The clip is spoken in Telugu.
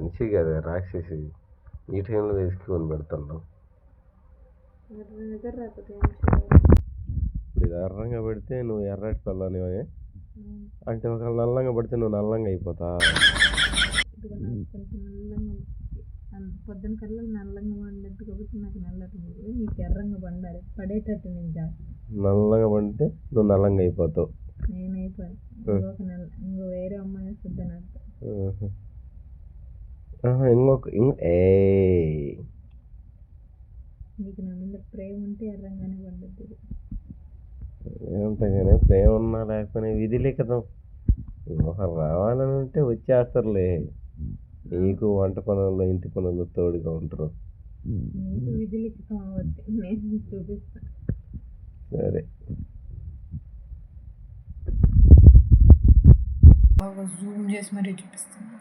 మనిషి కదా రాక్షసి, ఈ టైంలో తీసుకొని పెడుతున్నావు. ఇప్పుడు ఇది ఎర్రంగా పెడితే నువ్వు ఎర్రటి పిల్లని అంటే ఒకవేళ నల్లంగా పడితే నువ్వు నల్లంగా అయిపోతా. పొద్దున కల్లా నల్లంగా పండద్దు కాబట్టి నాకు నల్లటి నీకు ఎర్రంగా పండాలి పడేటట్టు నేను చేస్తాను. నల్లంగా పండితే నువ్వు నల్లంగా అయిపోతావు. నేనైపోయాను ఇంకో వేరే అమ్మాయి వస్తుందని అర్థం. నీకు నా మీద ప్రేమ ఉంటే ఎర్రంగానే పండుద్ది. ఏమంతగానే ప్రేమ ఉన్నా లేకపోయినా విధి లిఖితం. రావాలని ఉంటే వచ్చేస్తారులే. నీకు వంట పనుల్లో ఇంటి పనుల్లో తోడుగా ఉంటారు. విధి లిఖితం అవ్వద్దు, నేను చూపిస్తాను. సరే, బాగా జూమ్ చేసి మరీ చూపిస్తాను.